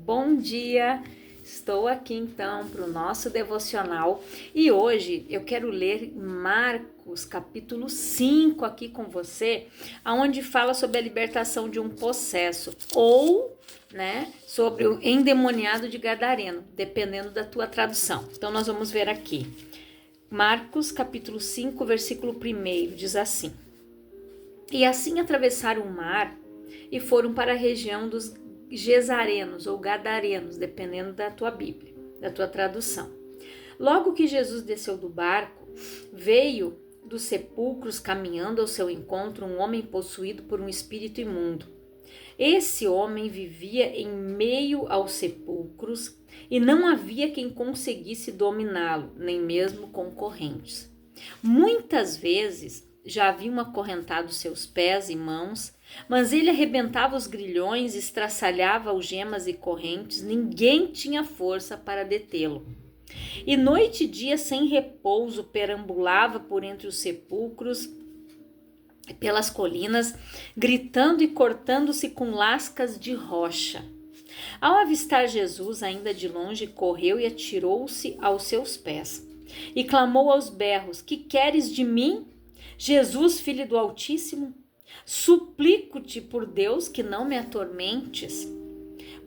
Bom dia! Estou aqui então para o nosso devocional e hoje eu quero ler Marcos capítulo 5 aqui com você, onde fala sobre a libertação de um possesso ou, sobre o endemoniado de Gadareno, dependendo da tua tradução. Então nós vamos ver aqui. Marcos capítulo 5, versículo 1 diz assim: E assim atravessaram o mar e foram para a região dos Gesarenos ou Gadarenos, dependendo da tua Bíblia, da tua tradução. Logo que Jesus desceu do barco, veio dos sepulcros caminhando ao seu encontro um homem possuído por um espírito imundo. Esse homem vivia em meio aos sepulcros e não havia quem conseguisse dominá-lo, nem mesmo com correntes. Muitas vezes já haviam acorrentado seus pés e mãos, mas ele arrebentava os grilhões, estraçalhava algemas e correntes, ninguém tinha força para detê-lo. E noite e dia sem repouso perambulava por entre os sepulcros, pelas colinas, gritando e cortando-se com lascas de rocha. Ao avistar Jesus, ainda de longe, correu e atirou-se aos seus pés. E clamou aos berros: Que queres de mim, Jesus, filho do Altíssimo? Suplico-te por Deus que não me atormentes.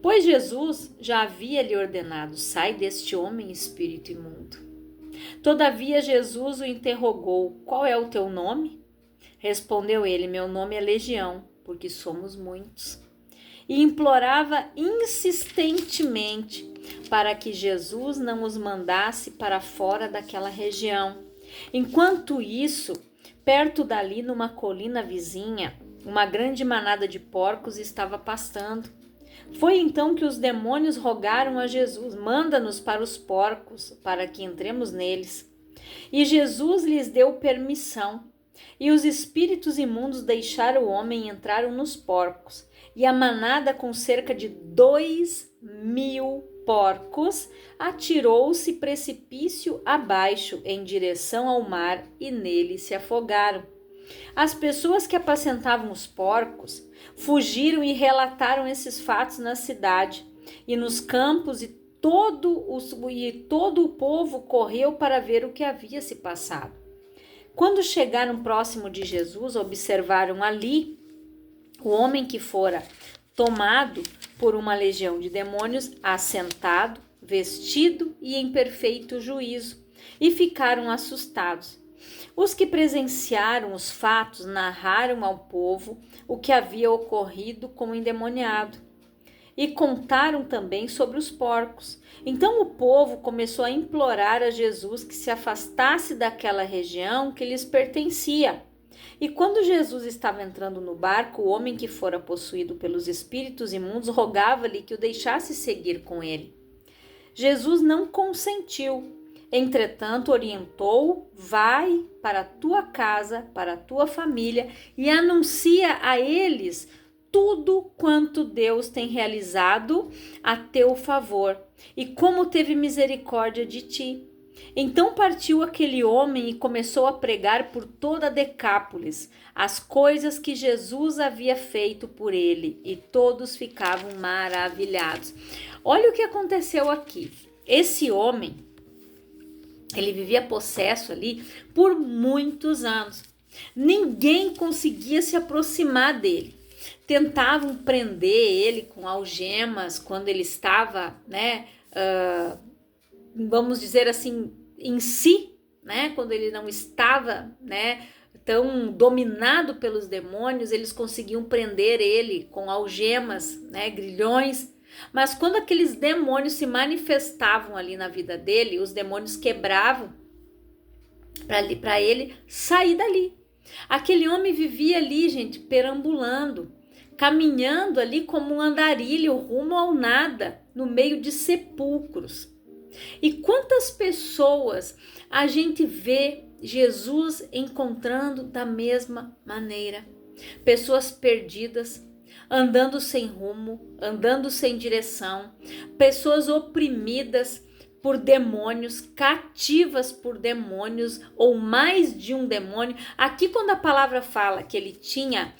Pois Jesus já havia lhe ordenado: Sai deste homem, espírito imundo. Todavia Jesus o interrogou: Qual é o teu nome? Respondeu ele: Meu nome é Legião, porque somos muitos. E implorava insistentemente para que Jesus não os mandasse para fora daquela região. Enquanto isso, perto dali, numa colina vizinha, uma grande manada de porcos estava pastando. Foi então que os demônios rogaram a Jesus: Manda-nos para os porcos, para que entremos neles. E Jesus lhes deu permissão. E os espíritos imundos deixaram o homem e entraram nos porcos. E a manada, com cerca de 2.000 porcos, atirou-se precipício abaixo em direção ao mar e nele se afogaram. As pessoas que apacentavam os porcos fugiram e relataram esses fatos na cidade e nos campos, e todo o povo correu para ver o que havia se passado. Quando chegaram próximo de Jesus, observaram ali o homem que fora tomado por uma legião de demônios, assentado, vestido e em perfeito juízo, e ficaram assustados. Os que presenciaram os fatos narraram ao povo o que havia ocorrido com o endemoniado e contaram também sobre os porcos. Então o povo começou a implorar a Jesus que se afastasse daquela região que lhes pertencia. E quando Jesus estava entrando no barco, o homem que fora possuído pelos espíritos imundos rogava-lhe que o deixasse seguir com ele. Jesus não consentiu. Entretanto, orientou: Vai para a tua casa, para a tua família e anuncia a eles tudo quanto Deus tem realizado a teu favor e como teve misericórdia de ti. Então partiu aquele homem e começou a pregar por toda a Decápolis as coisas que Jesus havia feito por ele, e todos ficavam maravilhados. Olha o que aconteceu aqui. Esse homem, ele vivia possesso ali por muitos anos. Ninguém conseguia se aproximar dele. Tentavam prender ele com algemas quando ele estava, vamos dizer assim, em si, quando ele não estava, tão dominado pelos demônios, eles conseguiam prender ele com algemas, grilhões. Mas quando aqueles demônios se manifestavam ali na vida dele, os demônios quebravam para ele sair dali. Aquele homem vivia ali, gente, perambulando, caminhando ali como um andarilho rumo ao nada, no meio de sepulcros. E quantas pessoas a gente vê Jesus encontrando da mesma maneira? Pessoas perdidas, andando sem rumo, andando sem direção, pessoas oprimidas por demônios, cativas por demônios ou mais de um demônio. Aqui quando a palavra fala que ele tinha,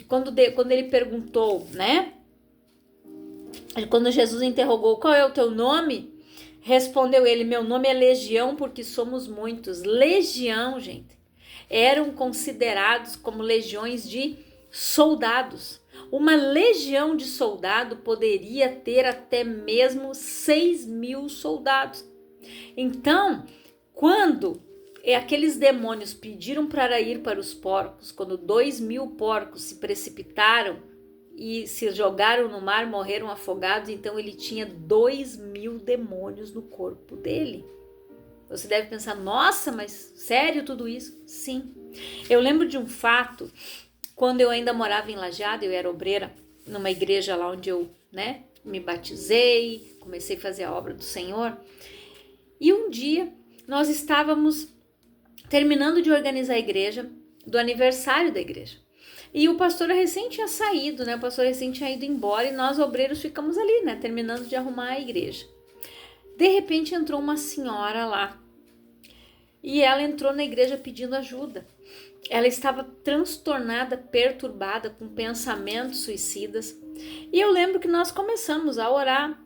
quando ele perguntou, Quando Jesus interrogou: qual é o teu nome? Respondeu ele: meu nome é Legião, porque somos muitos. Legião, gente, eram considerados como legiões de soldados. Uma legião de soldado poderia ter até mesmo 6.000 soldados. Então, quando aqueles demônios pediram para ir para os porcos, quando 2.000 porcos se precipitaram e se jogaram no mar, morreram afogados, então ele tinha 2.000 demônios no corpo dele. Você deve pensar: nossa, mas sério tudo isso? Sim. Eu lembro de um fato, quando eu ainda morava em Lajeado, eu era obreira numa igreja lá onde eu, me batizei, comecei a fazer a obra do Senhor. E um dia nós estávamos terminando de organizar a igreja, do aniversário da igreja. E o pastor recém tinha saído, O pastor recém tinha ido embora e nós obreiros ficamos ali, terminando de arrumar a igreja. De repente entrou uma senhora lá e ela entrou na igreja pedindo ajuda. Ela estava transtornada, perturbada, com pensamentos suicidas. E eu lembro que nós começamos a orar,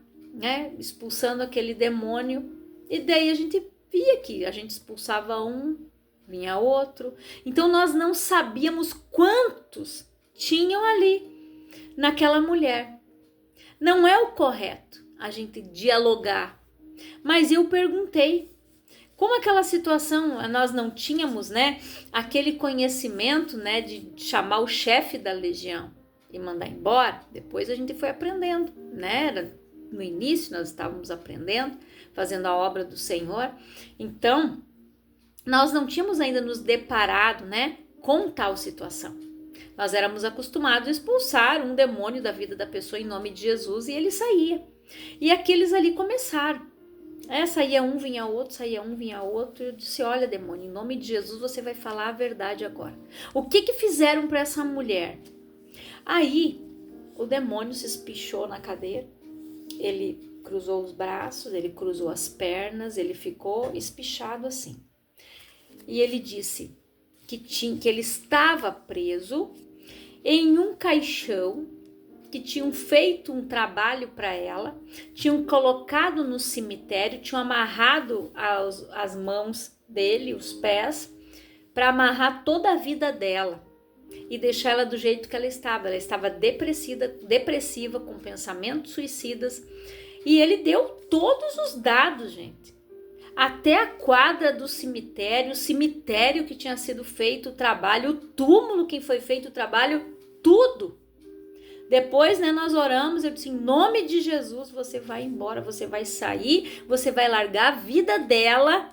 expulsando aquele demônio. E daí a gente via que a gente expulsava um, vinha outro. Então nós não sabíamos quantos tinham ali naquela mulher. Não é o correto a gente dialogar. Mas eu perguntei, como aquela situação, nós não tínhamos, aquele conhecimento, de chamar o chefe da legião e mandar embora. Depois a gente foi aprendendo, No início nós estávamos aprendendo, fazendo a obra do Senhor. Então, nós não tínhamos ainda nos deparado, com tal situação. Nós éramos acostumados a expulsar um demônio da vida da pessoa em nome de Jesus e ele saía. E aqueles ali começaram. Saía um, vinha outro, saía um, vinha outro. Eu disse: olha, demônio, em nome de Jesus você vai falar a verdade agora. O que fizeram para essa mulher? Aí o demônio se espichou na cadeira, ele cruzou os braços, ele cruzou as pernas, ele ficou espichado assim. E ele disse que ele estava preso em um caixão, que tinham feito um trabalho para ela, tinham colocado no cemitério, tinham amarrado as mãos dele, os pés, para amarrar toda a vida dela e deixar ela do jeito que ela estava. Ela estava depressiva, com pensamentos suicidas, e ele deu todos os dados, gente. Até a quadra do cemitério, o cemitério que tinha sido feito o trabalho, o túmulo que foi feito o trabalho, tudo. Depois, nós oramos, eu disse: em nome de Jesus, você vai embora, você vai sair, você vai largar a vida dela,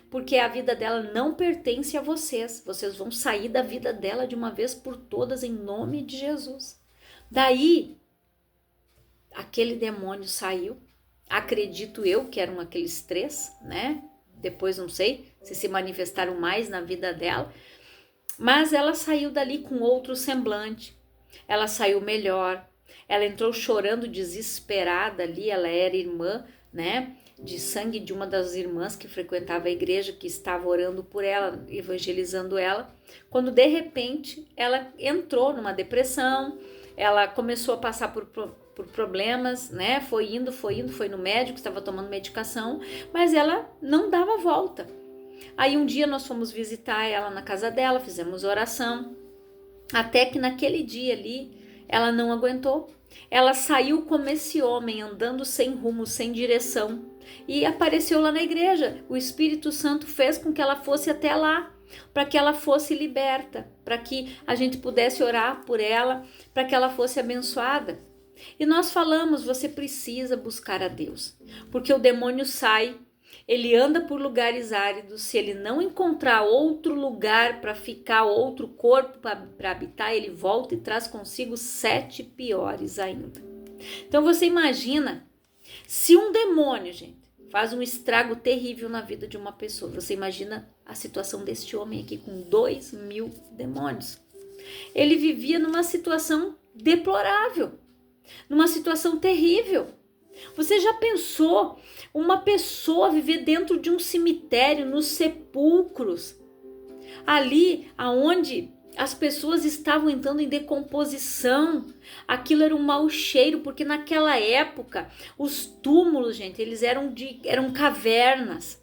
porque a vida dela não pertence a vocês. Vocês vão sair da vida dela de uma vez por todas, em nome de Jesus. Daí, aquele demônio saiu. Acredito eu que eram aqueles 3, Depois não sei se manifestaram mais na vida dela. Mas ela saiu dali com outro semblante. Ela saiu melhor, ela entrou chorando desesperada ali. Ela era irmã, de sangue de uma das irmãs que frequentava a igreja, que estava orando por ela, evangelizando ela, quando de repente ela entrou numa depressão, ela começou a passar por problemas, foi indo, foi no médico, estava tomando medicação, mas ela não dava volta. Aí um dia nós fomos visitar ela na casa dela, fizemos oração, até que naquele dia ali, ela não aguentou. Ela saiu como esse homem, andando sem rumo, sem direção, e apareceu lá na igreja. O Espírito Santo fez com que ela fosse até lá, para que ela fosse liberta, para que a gente pudesse orar por ela, para que ela fosse abençoada. E nós falamos: você precisa buscar a Deus, porque o demônio sai, ele anda por lugares áridos. Se ele não encontrar outro lugar para ficar, outro corpo para habitar, ele volta e traz consigo 7 piores ainda. Então você imagina, se um demônio, gente, faz um estrago terrível na vida de uma pessoa, você imagina a situação deste homem aqui com 2.000 demônios. Ele vivia numa situação deplorável, numa situação terrível. Você já pensou uma pessoa viver dentro de um cemitério, nos sepulcros, ali aonde As pessoas estavam entrando em decomposição. Aquilo era um mau cheiro, porque naquela época os túmulos, gente, eles eram cavernas,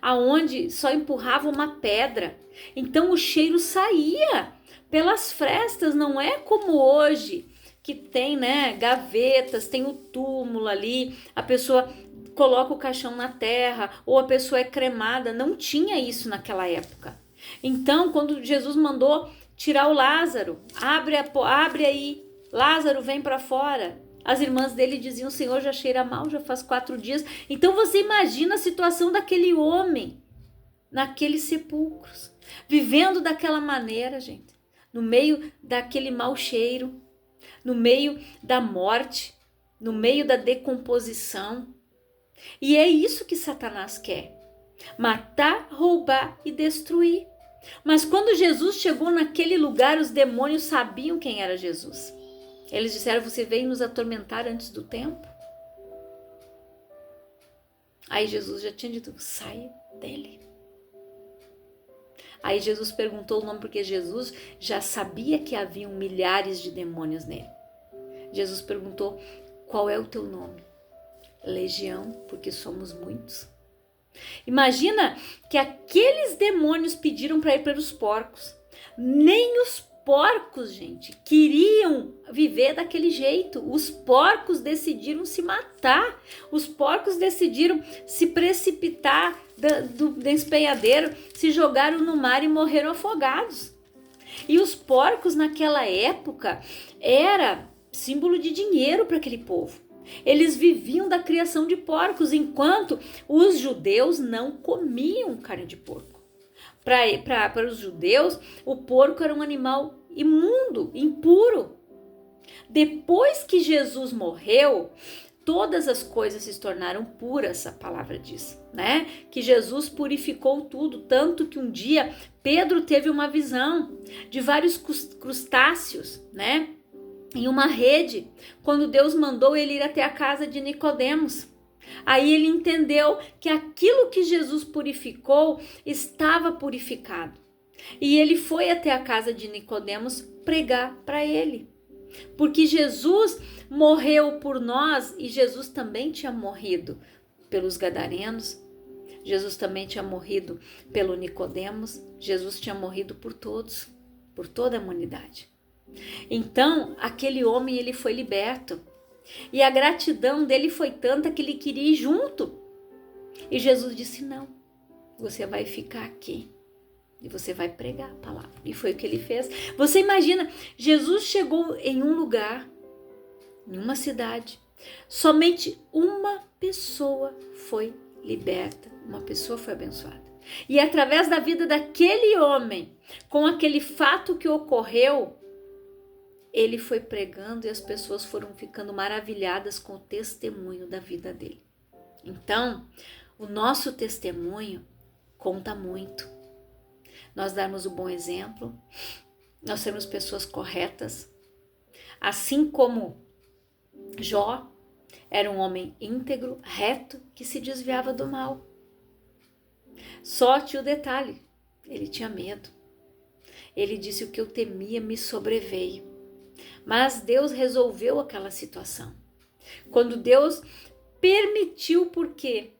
aonde só empurrava uma pedra. Então o cheiro saía pelas frestas, não é como hoje que tem, né, gavetas, tem o túmulo ali, a pessoa coloca o caixão na terra ou a pessoa é cremada. Não tinha isso naquela época. Então, quando Jesus mandou tirar o Lázaro, abre aí, Lázaro, vem para fora. As irmãs dele diziam: Senhor, já cheira mal, já faz 4 dias. Então você imagina a situação daquele homem naqueles sepulcros, vivendo daquela maneira, gente, no meio daquele mau cheiro, no meio da morte, no meio da decomposição. E é isso que Satanás quer: matar, roubar e destruir. Mas quando Jesus chegou naquele lugar, os demônios sabiam quem era Jesus. Eles disseram: você veio nos atormentar antes do tempo? Aí Jesus já tinha dito: sai dele. Aí Jesus perguntou o nome, porque Jesus já sabia que haviam milhares de demônios nele. Jesus perguntou: qual é o teu nome? Legião, porque somos muitos. Imagina que aqueles demônios pediram para ir para os porcos. Nem os porcos, gente, queriam viver daquele jeito. Os porcos decidiram se matar. Os porcos decidiram se precipitar do despenhadeiro, se jogaram no mar e morreram afogados. E os porcos naquela época era símbolo de dinheiro para aquele povo. Eles viviam da criação de porcos, enquanto os judeus não comiam carne de porco. Para os judeus, o porco era um animal imundo, impuro. Depois que Jesus morreu, todas as coisas se tornaram puras, a palavra diz, né? Que Jesus purificou tudo, tanto que um dia Pedro teve uma visão de vários crustáceos, né? Em uma rede, quando Deus mandou ele ir até a casa de Nicodemos. Aí ele entendeu que aquilo que Jesus purificou estava purificado. E ele foi até a casa de Nicodemos pregar para ele. Porque Jesus morreu por nós e Jesus também tinha morrido pelos gadarenos. Jesus também tinha morrido pelo Nicodemos. Jesus tinha morrido por todos, por toda a humanidade. Então, aquele homem, ele foi liberto. E a gratidão dele foi tanta que ele queria ir junto. E Jesus disse: não, você vai ficar aqui e você vai pregar a palavra. E foi o que ele fez. Você imagina, Jesus chegou em um lugar, em uma cidade, somente uma pessoa foi liberta, uma pessoa foi abençoada. E através da vida daquele homem, com aquele fato que ocorreu, ele foi pregando e as pessoas foram ficando maravilhadas com o testemunho da vida dele. Então, o nosso testemunho conta muito. Nós darmos o bom exemplo, nós sermos pessoas corretas, assim como Jó era um homem íntegro, reto, que se desviava do mal. Só tinha o detalhe, ele tinha medo. Ele disse: o que eu temia me sobreveio. Mas Deus resolveu aquela situação. Quando Deus permitiu, por quê?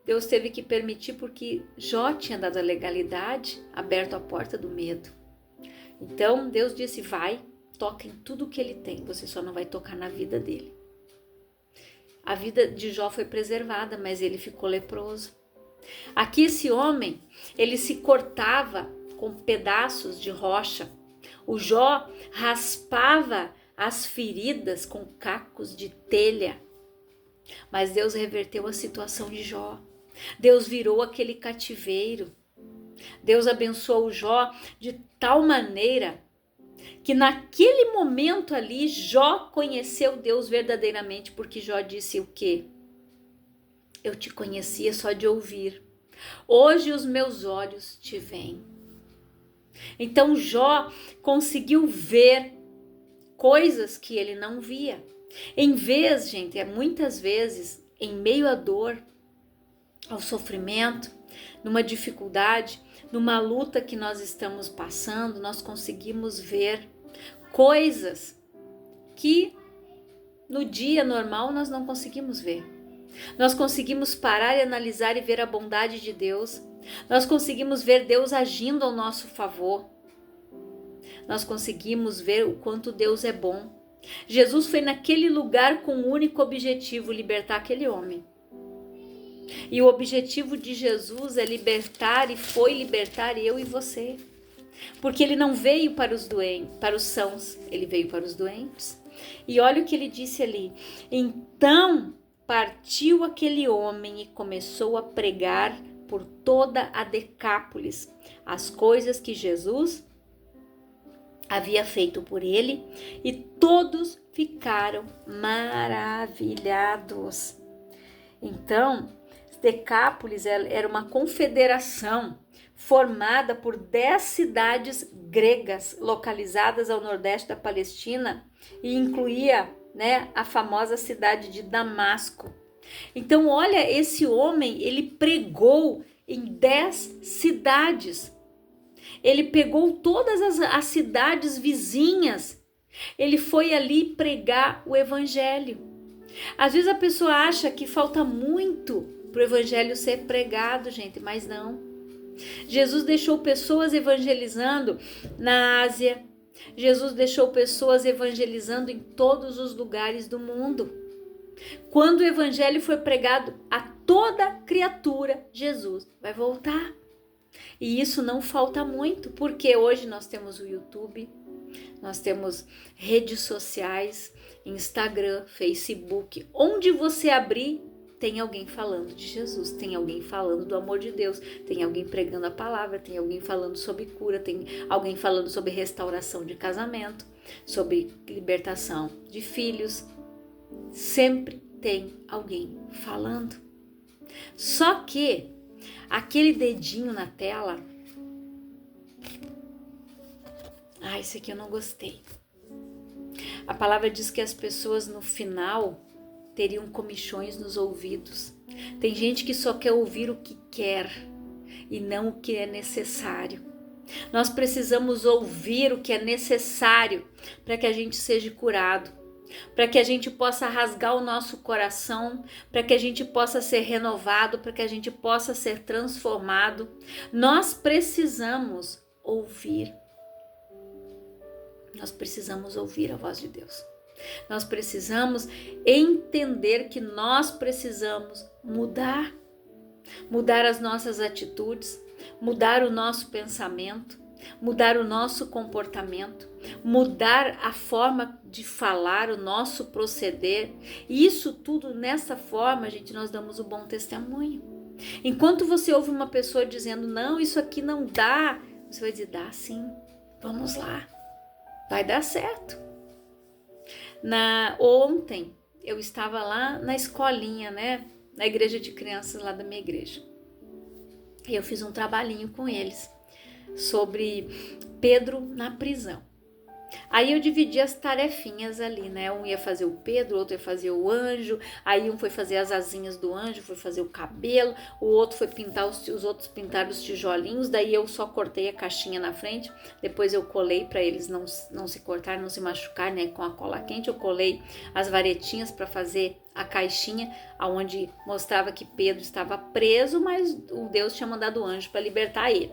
Deus teve que permitir porque Jó tinha dado a legalidade, aberto a porta do medo. Então Deus disse: vai, toca em tudo que ele tem, você só não vai tocar na vida dele. A vida de Jó foi preservada, mas ele ficou leproso. Aqui esse homem, ele se cortava com pedaços de rocha. O Jó raspava as feridas com cacos de telha. Mas Deus reverteu a situação de Jó. Deus virou aquele cativeiro. Deus abençoou o Jó de tal maneira que naquele momento ali Jó conheceu Deus verdadeiramente, porque Jó disse o quê? Eu te conhecia só de ouvir. Hoje os meus olhos te veem. Então Jó conseguiu ver coisas que ele não via. Em vez, gente, muitas vezes, em meio à dor, ao sofrimento, numa dificuldade, numa luta que nós estamos passando, nós conseguimos ver coisas que no dia normal nós não conseguimos ver. Nós conseguimos parar e analisar e ver a bondade de Deus. Nós conseguimos ver Deus agindo ao nosso favor. Nós conseguimos ver o quanto Deus é bom. Jesus foi naquele lugar com o único objetivo, libertar aquele homem. E o objetivo de Jesus é libertar e foi libertar eu e você. Porque ele não veio para os doentes, para os sãos, ele veio para os doentes. E olha o que ele disse ali. Então partiu aquele homem e começou a pregar por toda a Decápolis as coisas que Jesus havia feito por ele, e todos ficaram maravilhados. Então, Decápolis era uma confederação formada por 10 cidades gregas localizadas ao nordeste da Palestina e incluía, a famosa cidade de Damasco. Então, olha, esse homem, ele pregou em 10 cidades. Ele pegou todas as cidades vizinhas. Ele foi ali pregar o evangelho. Às vezes a pessoa acha que falta muito para o evangelho ser pregado, gente, mas não. Jesus deixou pessoas evangelizando na Ásia. Jesus deixou pessoas evangelizando em todos os lugares do mundo. Quando o evangelho foi pregado a toda criatura, Jesus vai voltar. E isso não falta muito, porque hoje nós temos o YouTube, nós temos redes sociais, Instagram, Facebook, onde você abrir, tem alguém falando de Jesus, tem alguém falando do amor de Deus, tem alguém pregando a palavra, tem alguém falando sobre cura, tem alguém falando sobre restauração de casamento, sobre libertação de filhos. Sempre tem alguém falando. Só que aquele dedinho na tela, isso aqui eu não gostei. A palavra diz que as pessoas no final teriam comichões nos ouvidos. Tem gente que só quer ouvir o que quer e não o que é necessário. Nós precisamos ouvir o que é necessário para que a gente seja curado, para que a gente possa rasgar o nosso coração, para que a gente possa ser renovado, para que a gente possa ser transformado. Nós precisamos ouvir. Nós precisamos ouvir a voz de Deus. Nós precisamos entender que nós precisamos mudar as nossas atitudes, mudar o nosso pensamento, mudar o nosso comportamento, mudar a forma de falar, o nosso proceder. E isso tudo, nessa forma, gente, nós damos o bom testemunho. Enquanto você ouve uma pessoa dizendo, não, isso aqui não dá, você vai dizer, dá sim, vamos lá, vai dar certo. Ontem eu estava lá na escolinha, na igreja de crianças lá da minha igreja. E eu fiz um trabalhinho com eles sobre Pedro na prisão. Aí eu dividi as tarefinhas ali, Um ia fazer o Pedro, o outro ia fazer o anjo, aí um foi fazer as asinhas do anjo, foi fazer o cabelo, o outro foi pintar, os outros pintaram os tijolinhos, daí eu só cortei a caixinha na frente, depois eu colei para eles não se cortarem, não se machucarem, com a cola quente, eu colei as varetinhas para fazer a caixinha, onde mostrava que Pedro estava preso, mas o Deus tinha mandado o anjo para libertar ele.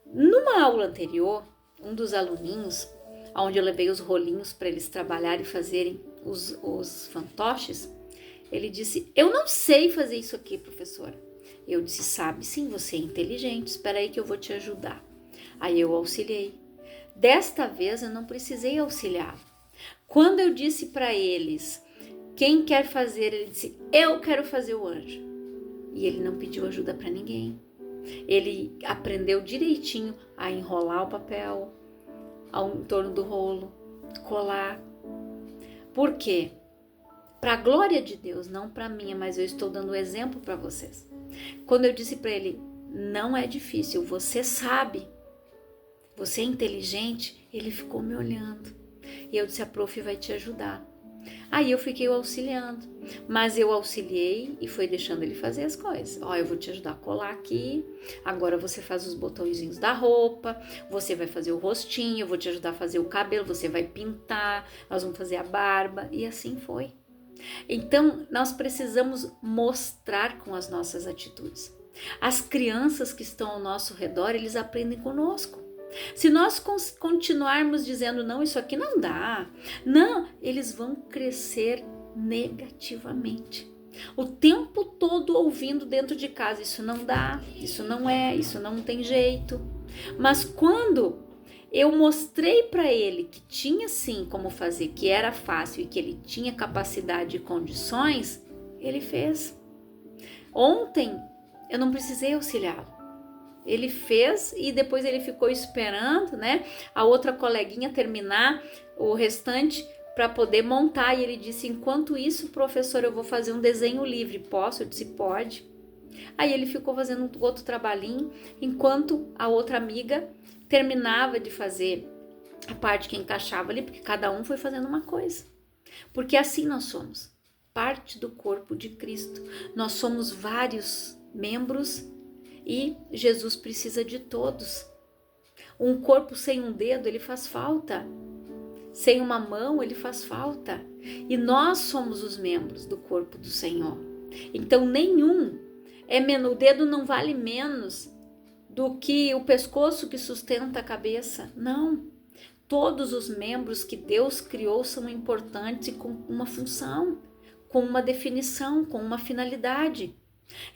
Numa aula anterior, um dos aluninhos, onde eu levei os rolinhos para eles trabalharem e fazerem os fantoches, ele disse, eu não sei fazer isso aqui, professora. Eu disse, sabe sim, você é inteligente, espera aí que eu vou te ajudar. Aí eu auxiliei. Desta vez eu não precisei auxiliar. Quando eu disse para eles, quem quer fazer, ele disse, eu quero fazer o anjo. E ele não pediu ajuda para ninguém. Ele aprendeu direitinho a enrolar o papel, em torno do rolo, colar. Por quê? Para a glória de Deus, não para minha, mas eu estou dando exemplo para vocês. Quando eu disse para ele, não é difícil, você sabe, você é inteligente, ele ficou me olhando. E eu disse, a prof vai te ajudar. Aí eu fiquei auxiliando, mas eu auxiliei e fui deixando ele fazer as coisas. Ó, eu vou te ajudar a colar aqui, agora você faz os botõezinhos da roupa, você vai fazer o rostinho, eu vou te ajudar a fazer o cabelo, você vai pintar, nós vamos fazer a barba, e assim foi. Então, nós precisamos mostrar com as nossas atitudes. As crianças que estão ao nosso redor, eles aprendem conosco. Se nós continuarmos dizendo, não, isso aqui não dá, não, eles vão crescer negativamente. O tempo todo ouvindo dentro de casa, isso não dá, isso não é, isso não tem jeito. Mas quando eu mostrei para ele que tinha sim como fazer, que era fácil e que ele tinha capacidade e condições, ele fez. Ontem eu não precisei auxiliá-lo. Ele fez e depois ele ficou esperando, né, a outra coleguinha terminar o restante para poder montar. E ele disse, enquanto isso, professor, eu vou fazer um desenho livre. Posso? Eu disse, pode. Aí ele ficou fazendo um outro trabalhinho, enquanto a outra amiga terminava de fazer a parte que encaixava ali, porque cada um foi fazendo uma coisa. Porque assim nós somos, parte do corpo de Cristo. Nós somos vários membros e Jesus precisa de todos. Um corpo sem um dedo, ele faz falta. Sem uma mão, ele faz falta. E nós somos os membros do corpo do Senhor. Então nenhum é menos, o dedo não vale menos do que o pescoço que sustenta a cabeça. Não. Todos os membros que Deus criou são importantes e com uma função, com uma definição, com uma finalidade.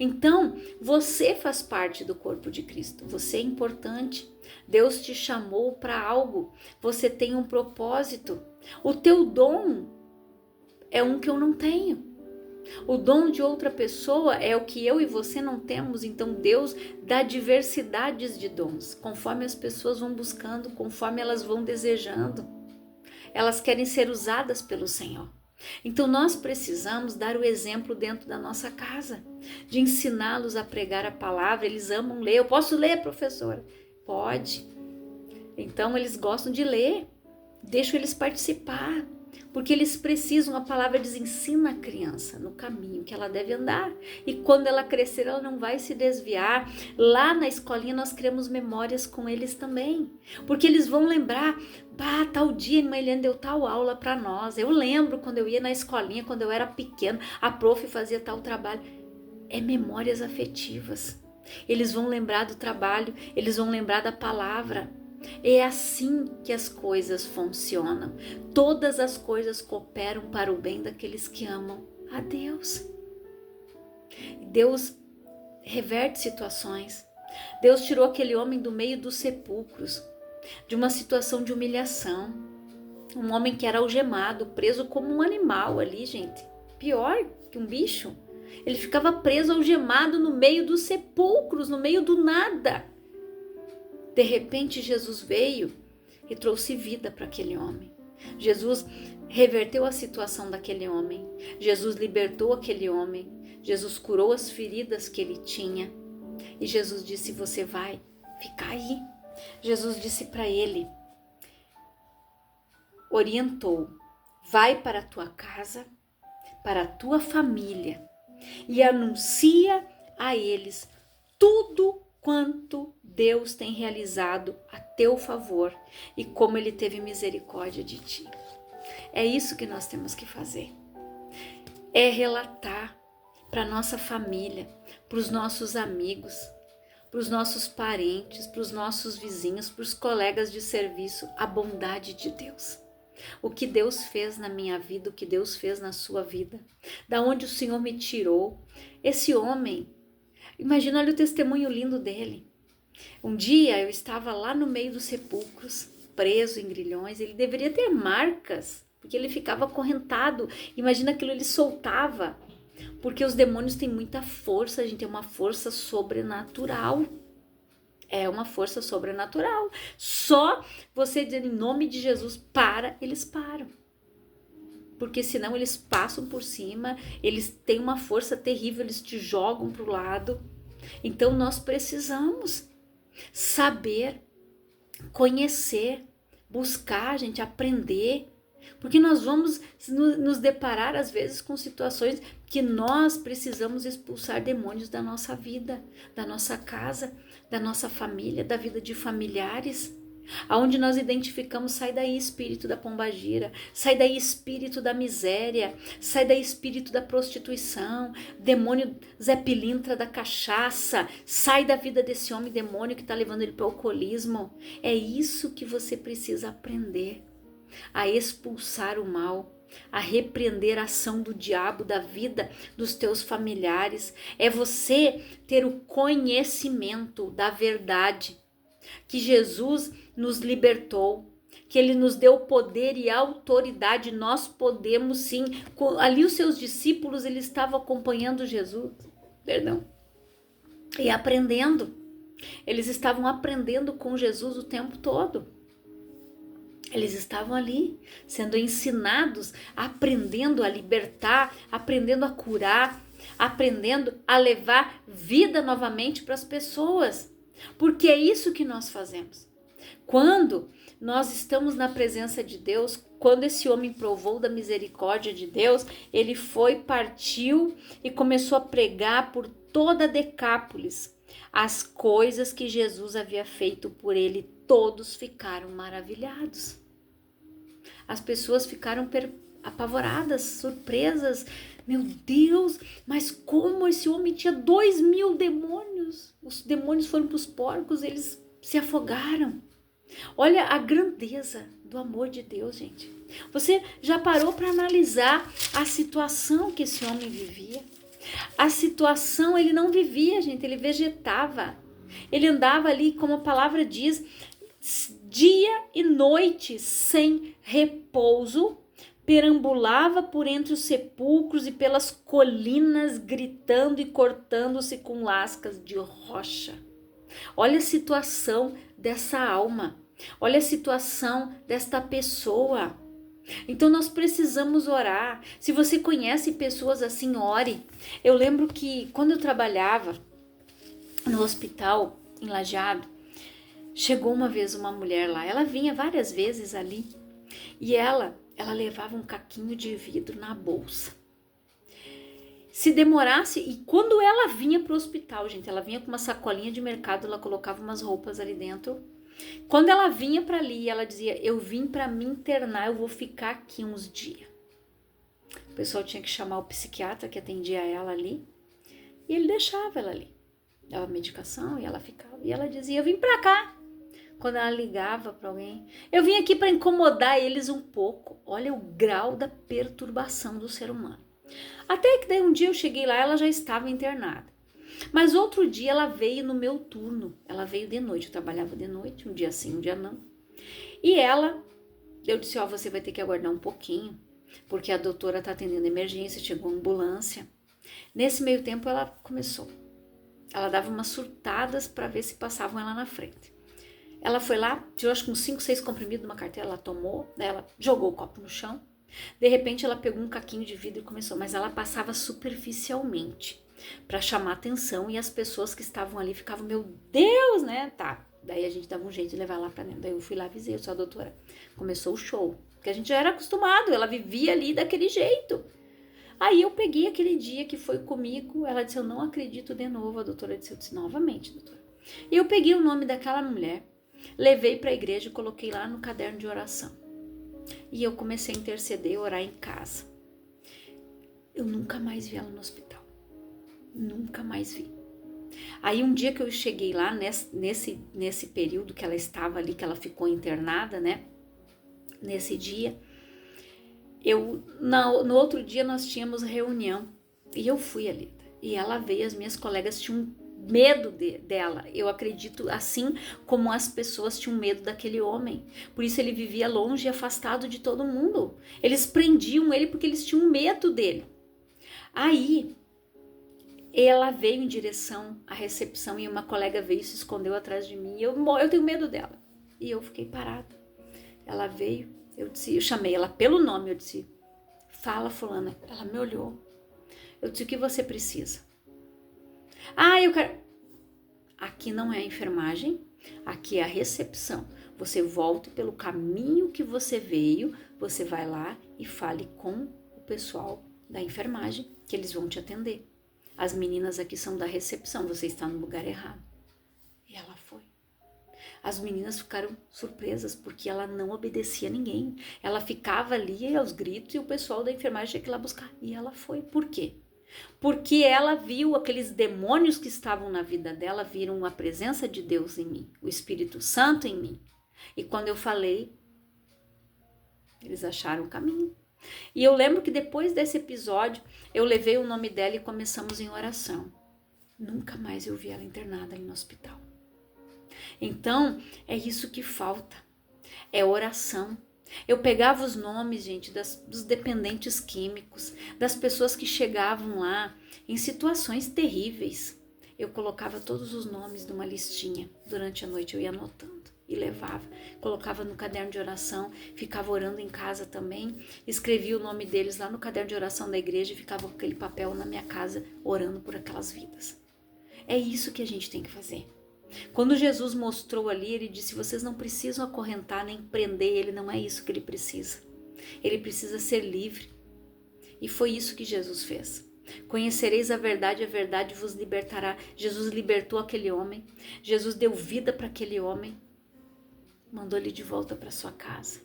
Então, você faz parte do corpo de Cristo, você é importante, Deus te chamou para algo, você tem um propósito, o teu dom é um que eu não tenho, o dom de outra pessoa é o que eu e você não temos. Então Deus dá diversidades de dons, conforme as pessoas vão buscando, conforme elas vão desejando, elas querem ser usadas pelo Senhor. Então nós precisamos dar o exemplo dentro da nossa casa, de ensiná-los a pregar a palavra. Eles amam ler. Eu posso ler, professora? Pode. Então eles gostam de ler. Deixa eles participar, porque eles precisam. A palavra diz, ensina a criança no caminho que ela deve andar, e quando ela crescer ela não vai se desviar. Lá na escolinha nós criamos memórias com eles também, porque eles vão lembrar, tal dia a irmã Eliane deu tal aula para nós, eu lembro quando eu ia na escolinha, quando eu era pequeno, a prof fazia tal trabalho. É memórias afetivas, eles vão lembrar do trabalho, eles vão lembrar da palavra. É assim que as coisas funcionam. Todas as coisas cooperam para o bem daqueles que amam a Deus. Deus reverte situações. Deus tirou aquele homem do meio dos sepulcros, de uma situação de humilhação. Um homem que era algemado, preso como um animal ali, gente. Pior que um bicho. Ele ficava preso, algemado no meio dos sepulcros, no meio do nada. De repente Jesus veio e trouxe vida para aquele homem. Jesus reverteu a situação daquele homem. Jesus libertou aquele homem. Jesus curou as feridas que ele tinha. E Jesus disse, você vai ficar aí. Jesus disse para ele, orientou, vai para a tua casa, para a tua família e anuncia a eles tudo quanto Deus tem realizado a teu favor e como Ele teve misericórdia de ti. É isso que nós temos que fazer. É relatar para a nossa família, para os nossos amigos, para os nossos parentes, para os nossos vizinhos, para os colegas de serviço, a bondade de Deus. O que Deus fez na minha vida, o que Deus fez na sua vida, da onde o Senhor me tirou. Esse homem, imagina, olha o testemunho lindo dele. Um dia eu estava lá no meio dos sepulcros, preso em grilhões. Ele deveria ter marcas, porque ele ficava acorrentado. Imagina aquilo, ele soltava. Porque os demônios têm muita força, a gente tem uma força sobrenatural. É uma força sobrenatural. Só você dizer em nome de Jesus, para, eles param. Porque senão eles passam por cima, eles têm uma força terrível, eles te jogam para o lado. Então nós precisamos saber, conhecer, buscar, gente, aprender Porque nós vamos nos deparar às vezes com situações que nós precisamos expulsar demônios da nossa vida, da nossa casa, da nossa família, da vida de familiares. Aonde nós identificamos, sai daí espírito da pombagira, sai daí espírito da miséria, sai daí espírito da prostituição, demônio Zé Pilintra da cachaça, sai da vida desse homem demônio que está levando ele para o alcoolismo. É isso que você precisa aprender, a expulsar o mal, a repreender a ação do diabo da vida dos teus familiares. É você ter o conhecimento da verdade, que Jesus nos libertou, que ele nos deu poder e autoridade. Nós podemos sim. Ali os seus discípulos, eles estavam acompanhando Jesus, e aprendendo. Eles estavam aprendendo com Jesus o tempo todo. Eles estavam ali, sendo ensinados, aprendendo a libertar, aprendendo a curar, aprendendo a levar vida novamente para as pessoas. Porque é isso que nós fazemos. Quando nós estamos na presença de Deus, quando esse homem provou da misericórdia de Deus, ele foi, partiu e começou a pregar por toda a Decápolis as coisas que Jesus havia feito por ele. Todos ficaram maravilhados. As pessoas ficaram apavoradas, surpresas. Meu Deus, mas como esse homem tinha 2.000 demônios? Os demônios foram para os porcos, eles se afogaram. Olha a grandeza do amor de Deus, gente. Você já parou para analisar a situação que esse homem vivia? A situação, ele não vivia, gente, ele vegetava. Ele andava ali, como a palavra diz, dia e noite sem repouso, perambulava por entre os sepulcros e pelas colinas, gritando e cortando-se com lascas de rocha. Olha a situação dessa alma, olha a situação desta pessoa. Então nós precisamos orar. Se você conhece pessoas assim, ore. Eu lembro que quando eu trabalhava no hospital em Lajeado, chegou uma vez uma mulher lá. Ela vinha várias vezes ali e ela levava um caquinho de vidro na bolsa. Se demorasse, e quando ela vinha para o hospital, gente, ela vinha com uma sacolinha de mercado, ela colocava umas roupas ali dentro. Quando ela vinha para ali, ela dizia: eu vim para me internar, eu vou ficar aqui uns dias. O pessoal tinha que chamar o psiquiatra que atendia ela ali, e ele deixava ela ali. Dava medicação e ela ficava. E ela dizia: eu vim para cá. Quando ela ligava para alguém, eu vim aqui para incomodar eles um pouco. Olha o grau da perturbação do ser humano. Até que daí um dia eu cheguei lá, ela já estava internada. Mas outro dia ela veio no meu turno. Ela veio de noite, eu trabalhava de noite, um dia sim, um dia não. E eu disse: ó, você vai ter que aguardar um pouquinho, porque a doutora está atendendo emergência, chegou a ambulância. Nesse meio tempo ela começou. Ela dava umas surtadas para ver se passavam ela na frente. Ela foi lá, tirou acho que uns 5, 6 comprimidos de uma carteira, ela tomou, ela jogou o copo no chão. De repente ela pegou um caquinho de vidro e começou, mas ela passava superficialmente para chamar atenção e as pessoas que estavam ali ficavam: meu Deus, né? Tá. Daí a gente dava um jeito de levar lá para dentro. Daí eu fui lá, avisei, eu sou a doutora. Começou o show, porque a gente já era acostumado, ela vivia ali daquele jeito. Aí eu peguei aquele dia que foi comigo, ela disse: eu não acredito de novo. A doutora disse: eu disse: novamente, doutora. E eu peguei o nome daquela mulher, levei para a igreja e coloquei lá no caderno de oração. E eu comecei a interceder, orar em casa. Eu nunca mais vi ela no hospital. Nunca mais vi. Aí um dia que eu cheguei lá, nesse período que ela estava ali, que ela ficou internada, né? Nesse dia, no outro dia nós tínhamos reunião. E eu fui ali. E ela veio, as minhas colegas tinham medo dela. Eu acredito, assim como as pessoas tinham medo daquele homem. Por isso ele vivia longe e afastado de todo mundo. Eles prendiam ele porque eles tinham medo dele. Aí ela veio em direção à recepção e uma colega veio e se escondeu atrás de mim. Eu tenho medo dela. E eu fiquei parada. Ela veio, eu chamei ela pelo nome, eu disse: fala, fulana. Ela me olhou. Eu disse: o que você precisa? Ah, eu quero... Aqui não é a enfermagem, aqui é a recepção. Você volte pelo caminho que você veio, você vai lá e fale com o pessoal da enfermagem, que eles vão te atender. As meninas aqui são da recepção, você está no lugar errado. E ela foi. As meninas ficaram surpresas porque ela não obedecia a ninguém. Ela ficava ali aos gritos e o pessoal da enfermagem tinha que ir lá buscar. E ela foi. Por quê? Porque ela viu aqueles demônios que estavam na vida dela, viram a presença de Deus em mim, o Espírito Santo em mim. E quando eu falei, eles acharam o caminho. E eu lembro que depois desse episódio, eu levei o nome dela e começamos em oração. Nunca mais eu vi ela internada ali no hospital. Então, é isso que falta. É oração. Eu pegava os nomes, gente, dos dependentes químicos, das pessoas que chegavam lá em situações terríveis. Eu colocava todos os nomes numa listinha. Durante a noite eu ia anotando e levava. Colocava no caderno de oração, ficava orando em casa também. Escrevia o nome deles lá no caderno de oração da igreja e ficava com aquele papel na minha casa orando por aquelas vidas. É isso que a gente tem que fazer. Quando Jesus mostrou ali, ele disse, vocês não precisam acorrentar nem prender ele, não é isso que ele precisa. Ele precisa ser livre. E foi isso que Jesus fez. Conhecereis a verdade vos libertará. Jesus libertou aquele homem, Jesus deu vida para aquele homem, mandou ele de volta para sua casa,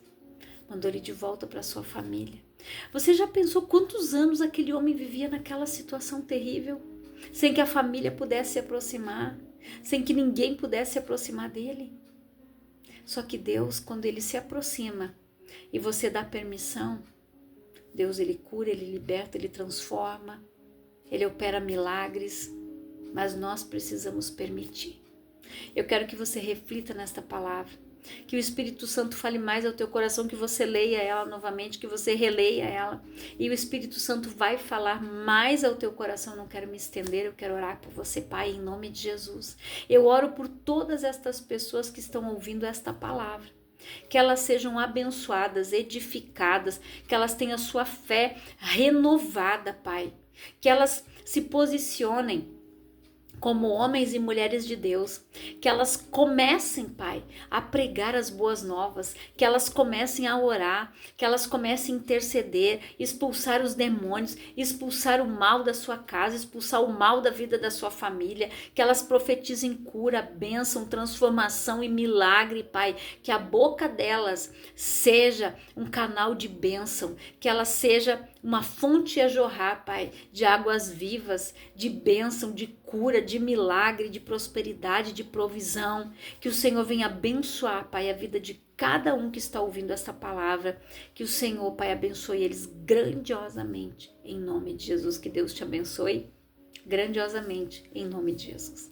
mandou ele de volta para sua família. Você já pensou quantos anos aquele homem vivia naquela situação terrível, sem que a família pudesse se aproximar, sem que ninguém pudesse se aproximar dele? Só que Deus, quando ele se aproxima e você dá permissão, Deus, ele cura, ele liberta, ele transforma, ele opera milagres, mas nós precisamos permitir. Eu quero que você reflita nesta palavra, que o Espírito Santo fale mais ao teu coração, que você leia ela novamente, que você releia ela, e o Espírito Santo vai falar mais ao teu coração. Eu não quero me estender, eu quero orar por você, Pai, em nome de Jesus. Eu oro por todas estas pessoas que estão ouvindo esta palavra, que elas sejam abençoadas, edificadas, que elas tenham a sua fé renovada, Pai, que elas se posicionem como homens e mulheres de Deus, que elas comecem, Pai, a pregar as boas novas, que elas comecem a orar, que elas comecem a interceder, expulsar os demônios, expulsar o mal da sua casa, expulsar o mal da vida da sua família, que elas profetizem cura, bênção, transformação e milagre, Pai, que a boca delas seja um canal de bênção, que ela seja uma fonte a jorrar, Pai, de águas vivas, de bênção, de cura, de milagre, de prosperidade, de provisão. Que o Senhor venha abençoar, Pai, a vida de cada um que está ouvindo esta palavra. Que o Senhor, Pai, abençoe eles grandiosamente, em nome de Jesus. Que Deus te abençoe grandiosamente, em nome de Jesus.